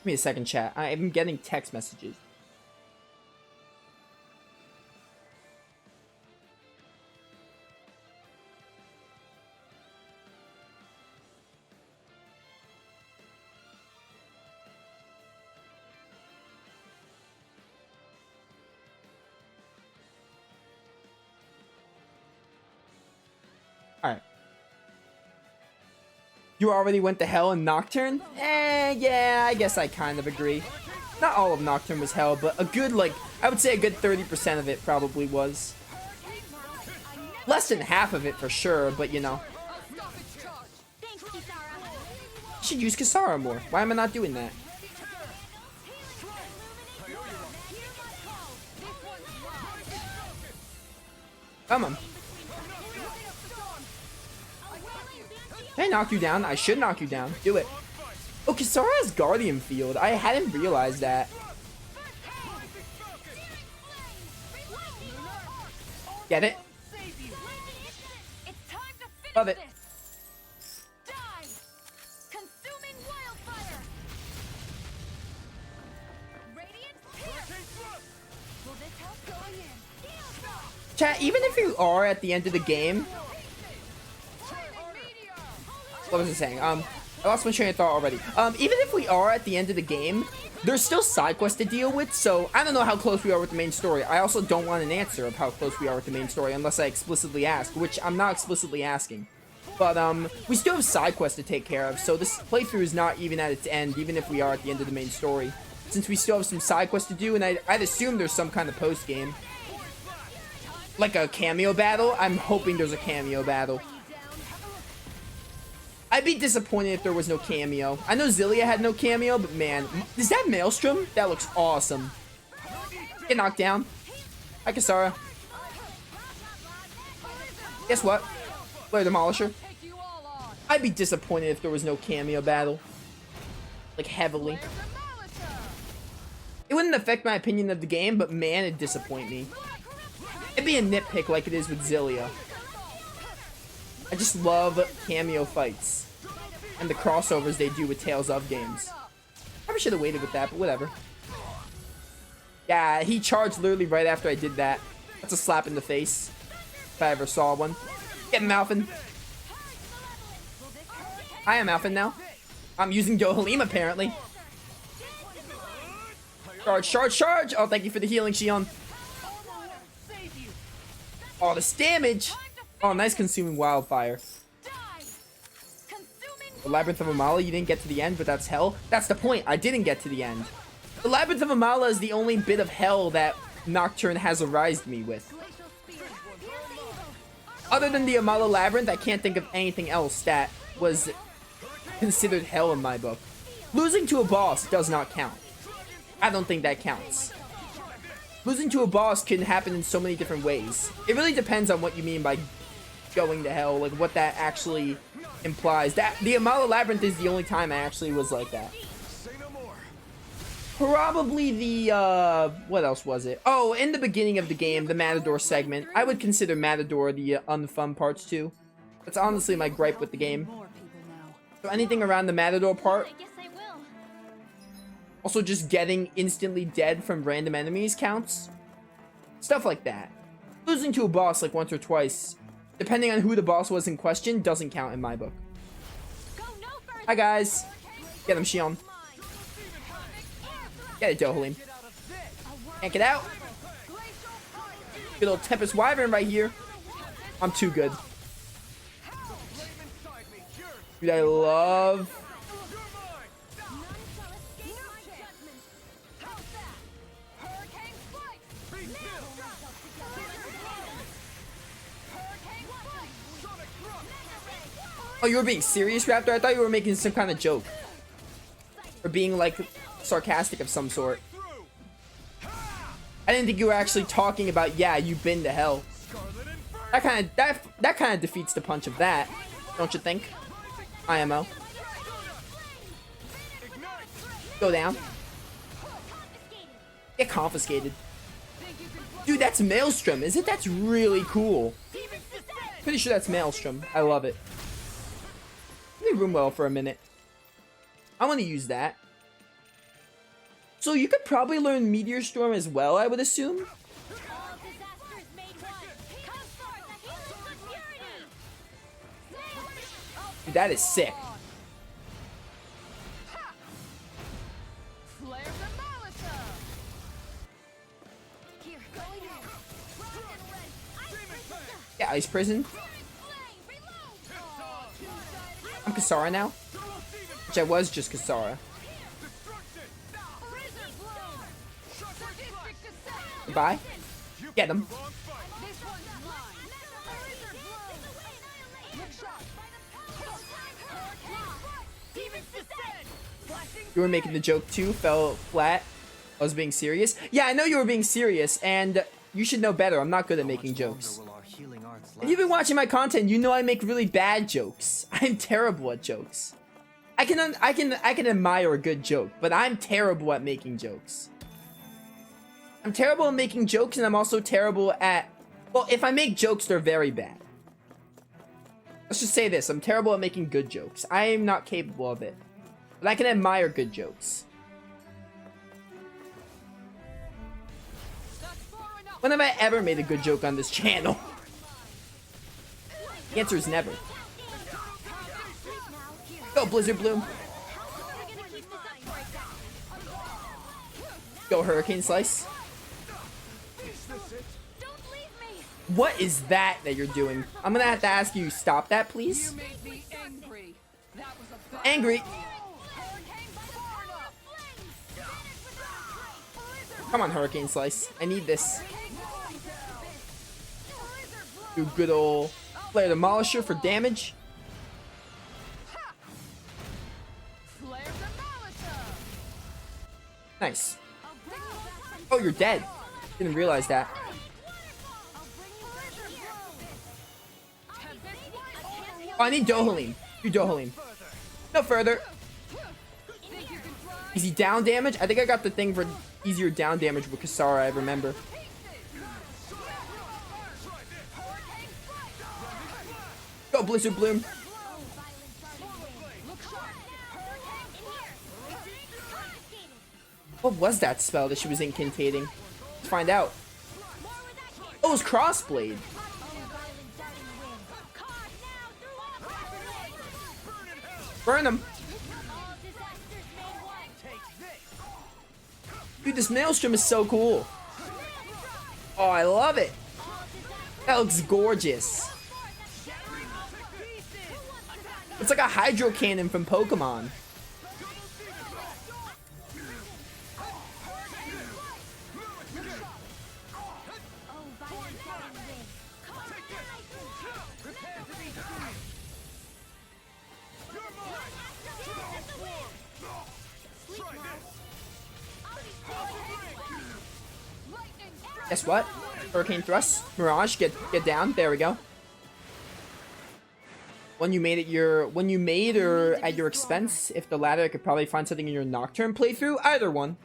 Give me a second, chat. I'm getting text messages. Alright. You already went to hell in Nocturne? Yeah, I guess I kind of agree. Not all of Nocturne was hell, but a good, like, I would say a good 30% of it probably was. Less than half of it for sure, but you know. I should use Kisara more. Why am I not doing that? Come on. Can I knock you down? I should knock you down. Do it. Oh, Kisara has Guardian Field. I hadn't realized that. Get it? Love it. Chat, even if you are at the end of the game... What was I saying? I lost my train of thought already. Even if we are at the end of the game, there's still side quests to deal with, so I don't know how close we are with the main story. I also don't want an answer of how close we are with the main story unless I explicitly ask, which I'm not explicitly asking. But, we still have side quests to take care of, so this playthrough is not even at its end, even if we are at the end of the main story. Since we still have some side quests to do, and I'd assume there's some kind of post-game. Like a cameo battle? I'm hoping there's a cameo battle. I'd be disappointed if there was no cameo. I know Zilia had no cameo, but man, is that Maelstrom? That looks awesome. Get knocked down. Hi, Kisara. Guess what? Flare Demolisher. I'd be disappointed if there was no cameo battle. Like, heavily. It wouldn't affect my opinion of the game, but man, it'd disappoint me. It'd be a nitpick like it is with Zilia. I just love cameo fights. And the crossovers they do with Tales of games. Probably should have waited with that, but whatever. Yeah, he charged literally right after I did that. That's a slap in the face. If I ever saw one. Get him, Alphen. I am Alphen now. I'm using Dohalim apparently. Charge, charge, charge! Oh, thank you for the healing, Shion. Oh, this damage! Oh, nice consuming wildfire. The Labyrinth of Amala, you didn't get to the end, but that's hell. That's the point, I didn't get to the end. The Labyrinth of Amala is the only bit of hell that Nocturne has arised me with. Other than the Amala Labyrinth, I can't think of anything else that was considered hell in my book. Losing to a boss does not count. I don't think that counts. Losing to a boss can happen in so many different ways. It really depends on what you mean by going to hell, like what that actually implies. That the Amala Labyrinth is the only time I actually was like that. Probably the, what else was it? Oh, in the beginning of the game, the Matador segment. I would consider Matador the unfun parts too. That's honestly my gripe with the game. So anything around the Matador part. Also, just getting instantly dead from random enemies counts. Stuff like that. Losing to a boss like once or twice, depending on who the boss was in question, doesn't count in my book. Hi, guys. Get him, Shion. Get it, Dohalim. Can't get out. Good old Tempest Wyvern right here. I'm too good. Dude, I love... Oh, you were being serious, Raptor? I thought you were making some kind of joke. Or being, like, sarcastic of some sort. I didn't think you were actually talking about, yeah, you've been to hell. That kind of defeats the punch of that, don't you think? IMO. Go down. Get confiscated. Dude, that's Maelstrom, is it? That's really cool. Pretty sure that's Maelstrom. I love it. Let me room well for a minute. I want to use that. So you could probably learn Meteor Storm as well, I would assume. Dude, that is sick. Yeah, Ice Prison. I'm Kasara now. Which I was just Kasara. Goodbye. Get him. You were making the joke too, fell flat. I was being serious. Yeah, I know you were being serious, and you should know better. I'm not good at making jokes. If you've been watching my content, you know I make really bad jokes. I'm terrible at jokes. I can admire a good joke, but I'm terrible at making jokes. I'm terrible at making jokes, and I'm also terrible at... Well, if I make jokes, they're very bad. Let's just say this. I'm terrible at making good jokes. I am not capable of it. But I can admire good jokes. When have I ever made a good joke on this channel? The answer is never. Go, Blizzard Bloom. Go, Hurricane Slice. What is that you're doing? I'm gonna have to ask you, stop that, please. Angry. Come on, Hurricane Slice. I need this. Do good old Flare Demolisher for damage. Nice. Oh, you're dead. Didn't realize that. Oh, I need Dohalim. Do Dohalim. No further. Easy down damage. I think I got the thing for easier down damage with Kasara, I remember. Go, Blizzard Bloom. What was that spell that she was incantating? Let's find out. Oh, it was Crossblade. Burn him. Dude, this Maelstrom is so cool. Oh, I love it. That looks gorgeous. It's like a Hydro Cannon from Pokemon. Guess what? Hurricane Thrust. Mirage, get down. There we go. When you made or at your expense. If the latter, I could probably find something in your Nocturne playthrough. Either one.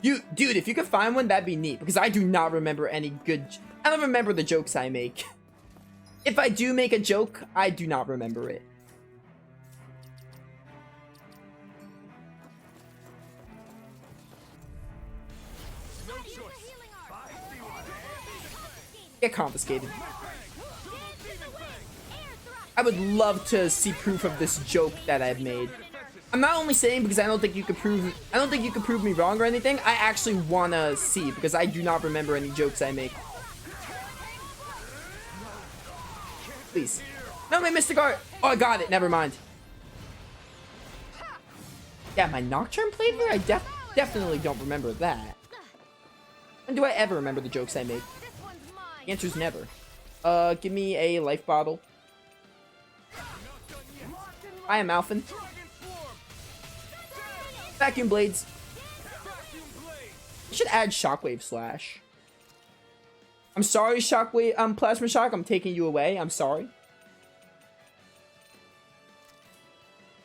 Dude, if you could find one, that'd be neat. Because I do not remember any good... I don't remember the jokes I make. If I do make a joke, I do not remember it. Get confiscated. I would love to see proof of this joke that I've made. I'm not only saying because I don't think you could prove me wrong or anything. I actually wanna see because I do not remember any jokes I make. Please. No, my Mystic Art. Oh, I got it. Never mind. Yeah, my Nocturne playthrough? I definitely don't remember that. When do I ever remember the jokes I make? The answer's never. Give me a life bottle. I am Alphin. Vacuum Blades. I should add Shockwave Slash. I'm sorry, Shockwave, Plasma Shock. I'm taking you away. I'm sorry.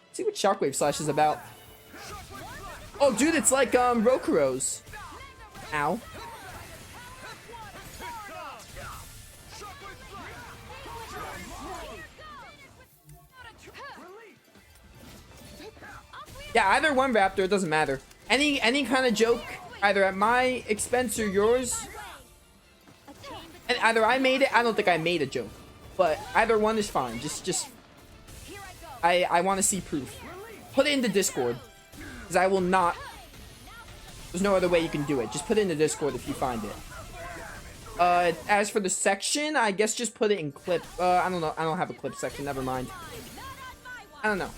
Let's see what Shockwave Slash is about. Oh, dude, it's like, Rokuro's. Ow. Yeah, either one Raptor, it doesn't matter. Any kind of joke, either at my expense or yours. And either I made it, I don't think I made a joke. But either one is fine. I want to see proof. Put it in the Discord. Because I will not. There's no other way you can do it. Just put it in the Discord if you find it. As for the section, I guess just put it in clip. I don't know. I don't have a clip section. Never mind. I don't know.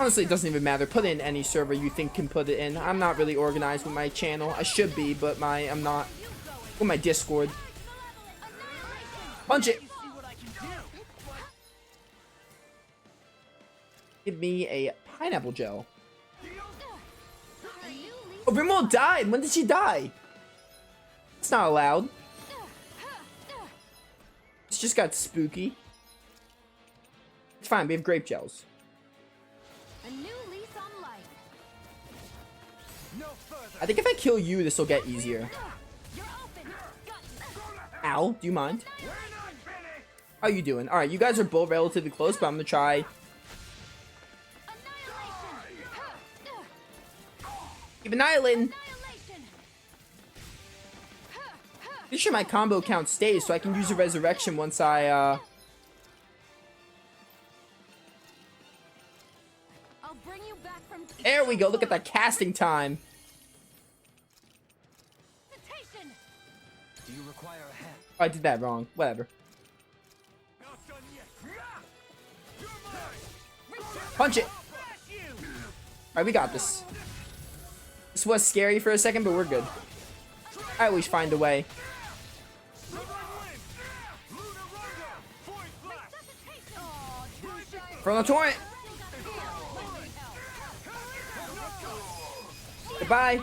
Honestly, it doesn't even matter. Put it in any server you think can put it in. I'm not really organized with my channel. I should be, but I'm not. With my Discord. Punch it. Give me a pineapple gel. Oh, Rimwell died. When did she die? It's not allowed. It's just got spooky. It's fine. We have grape gels. A new lease on life. I think if I kill you, this will get easier. Ow, do you mind? How are you doing? Alright, you guys are both relatively close, but I'm gonna try. Keep annihilating. Pretty sure my combo count stays, so I can use a resurrection once I, There we go, look at that casting time. Do you require a hand? Oh, I did that wrong. Whatever. Punch it! Alright, we got this. This was scary for a second, but we're good. I always find a way. From the torrent! Goodbye!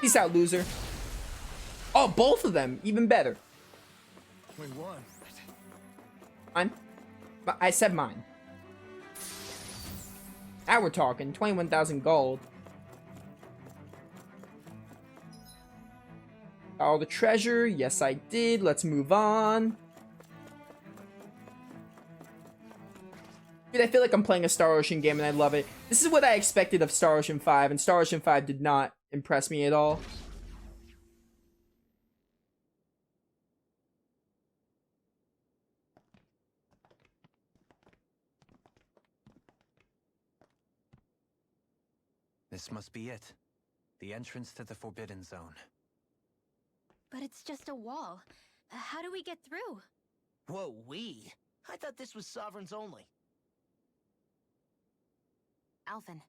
Peace out, loser. Oh, both of them! Even better. We won. Mine? I said mine. Now we're talking. 21,000 gold. All the treasure. Yes, I did. Let's move on. Dude, I feel like I'm playing a Star Ocean game and I love it. This is what I expected of Star Ocean 5, and Star Ocean 5 did not impress me at all. This must be it. The entrance to the Forbidden Zone. But it's just a wall. How do we get through? Whoa, we? I thought this was Sovereigns only. Alphen.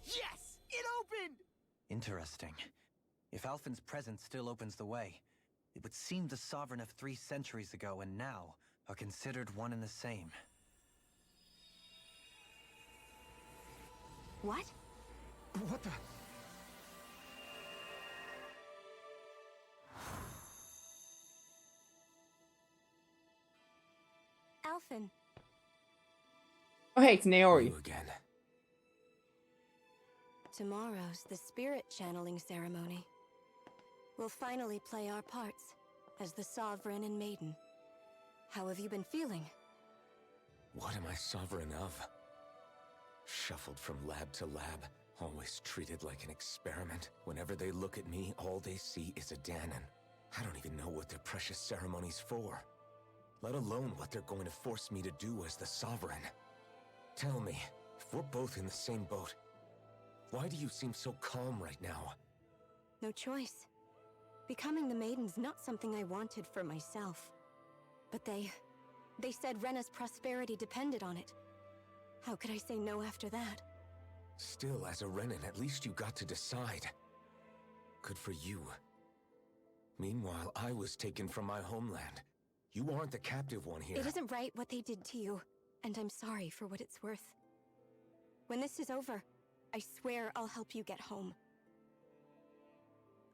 Yes! It opened! Interesting. If Alphen's presence still opens the way, it would seem the Sovereign of 3 centuries ago and now are considered one and the same. What? What the? Alphen. Oh, hey, it's Naori. You again. Tomorrow's the spirit channeling ceremony. We'll finally play our parts as the Sovereign and Maiden. How have you been feeling? What am I sovereign of? Shuffled from lab to lab, always treated like an experiment. Whenever they look at me, all they see is a Danon. I don't even know what their precious ceremony's for, let alone what they're going to force me to do as the Sovereign. Tell me, if we're both in the same boat, why do you seem so calm right now? No choice. Becoming the Maiden's not something I wanted for myself. But they said Rena's prosperity depended on it. How could I say no after that? Still, as a Renan, at least you got to decide. Good for you. Meanwhile, I was taken from my homeland. You aren't the captive one here. It isn't right what they did to you. And I'm sorry for what it's worth. When this is over, I swear I'll help you get home.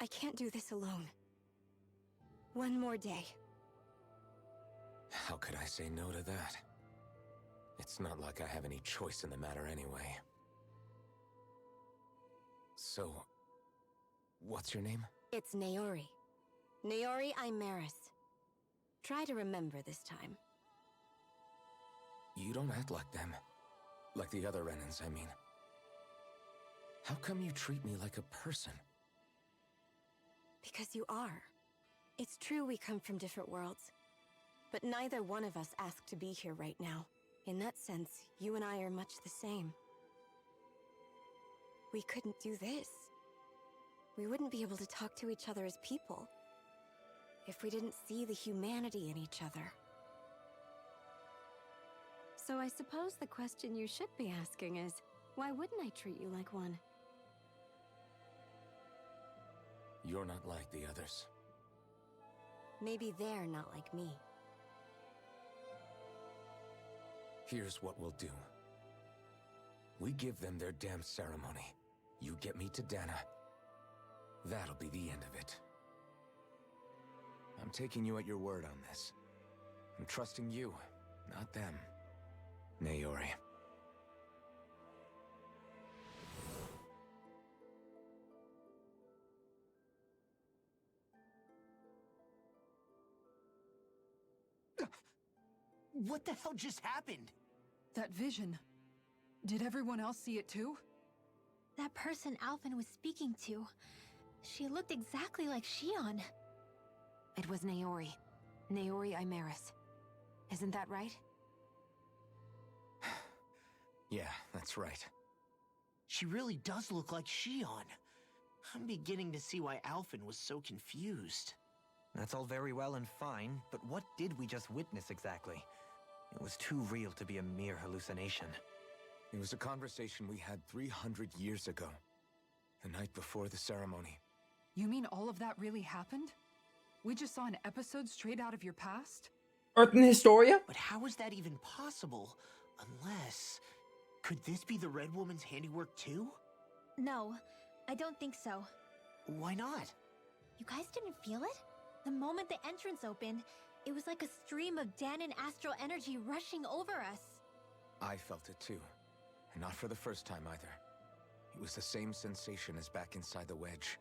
I can't do this alone. One more day. How could I say no to that? It's not like I have any choice in the matter anyway. So, what's your name? It's Naori. Naori Imaris. Try to remember this time. You don't act like them. Like the other Renans, I mean. How come you treat me like a person? Because you are. It's true we come from different worlds. But neither one of us asked to be here right now. In that sense, you and I are much the same. We couldn't do this. We wouldn't be able to talk to each other as people if we didn't see the humanity in each other. So I suppose the question you should be asking is, why wouldn't I treat you like one? You're not like the others. Maybe they're not like me. Here's what we'll do. We give them their damn ceremony. You get me to Dana. That'll be the end of it. I'm taking you at your word on this. I'm trusting you, not them. Naori. What the hell just happened? That vision. Did everyone else see it too? That person Alphen was speaking to, she looked exactly like Shion. It was Naori. Naori Imaris. Isn't that right? Yeah, that's right. She really does look like Shion. I'm beginning to see why Alphen was so confused. That's all very well and fine, but what did we just witness exactly? It was too real to be a mere hallucination. It was a conversation we had 300 years ago. The night before the ceremony. You mean all of that really happened? We just saw an episode straight out of your past? Earth and Historia? But how is that even possible? Unless... Could this be the Red Woman's handiwork too? No, I don't think so. Why not? You guys didn't feel it? The moment the entrance opened, it was like a stream of Danon astral energy rushing over us. I felt it too. And not for the first time either. It was the same sensation as back inside the wedge.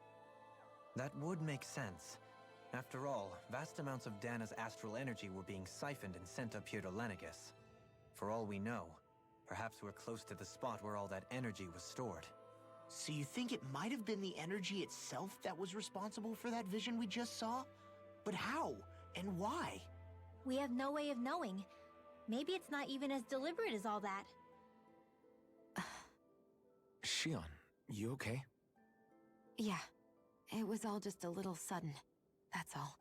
That would make sense. After all, vast amounts of Dana's astral energy were being siphoned and sent up here to Lenegus. For all we know, perhaps we're close to the spot where all that energy was stored. So you think it might have been the energy itself that was responsible for that vision we just saw? But how? And why? We have no way of knowing. Maybe it's not even as deliberate as all that. Shion, you okay? Yeah. It was all just a little sudden. That's all.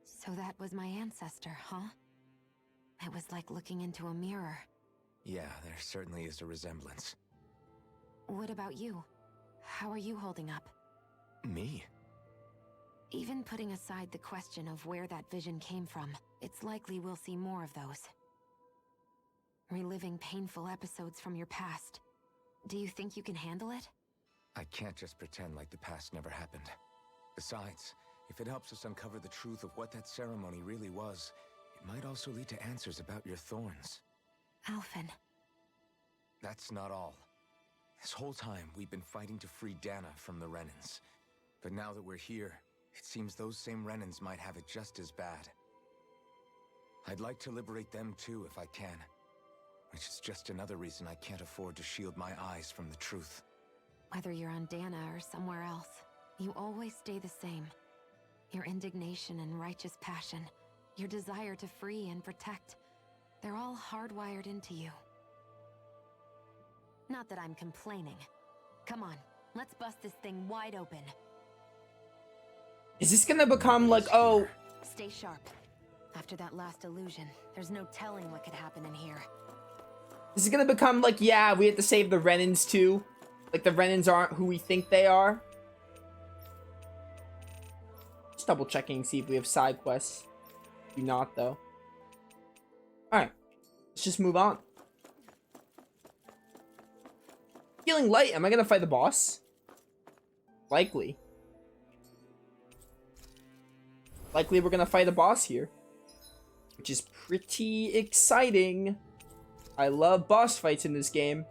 So that was my ancestor, huh? It was like looking into a mirror. Yeah, there certainly is a resemblance. What about you? How are you holding up? Me? Even putting aside the question of where that vision came from, it's likely we'll see more of those. Reliving painful episodes from your past. Do you think you can handle it? I can't just pretend like the past never happened. Besides, if it helps us uncover the truth of what that ceremony really was, it might also lead to answers about your thorns. Alphen. That's not all. This whole time, we've been fighting to free Dana from the Renans. But now that we're here, it seems those same Renans might have it just as bad. I'd like to liberate them too if I can. Which is just another reason I can't afford to shield my eyes from the truth. Whether you're on Dana or somewhere else, you always stay the same. Your indignation and righteous passion, your desire to free and protect, they're all hardwired into you. Not that I'm complaining. Come on, let's bust this thing wide open. Is this gonna become like, oh... Stay sharp. After that last illusion, there's no telling what could happen in here. This is gonna become like, yeah, we have to save the Renans too. Like, the Renans aren't who we think they are. Just double checking, see if we have side quests. Do not, though. Alright. Let's just move on. Feeling light. Am I gonna fight the boss? Likely. Likely we're gonna fight a boss here. Which is pretty exciting. I love boss fights in this game.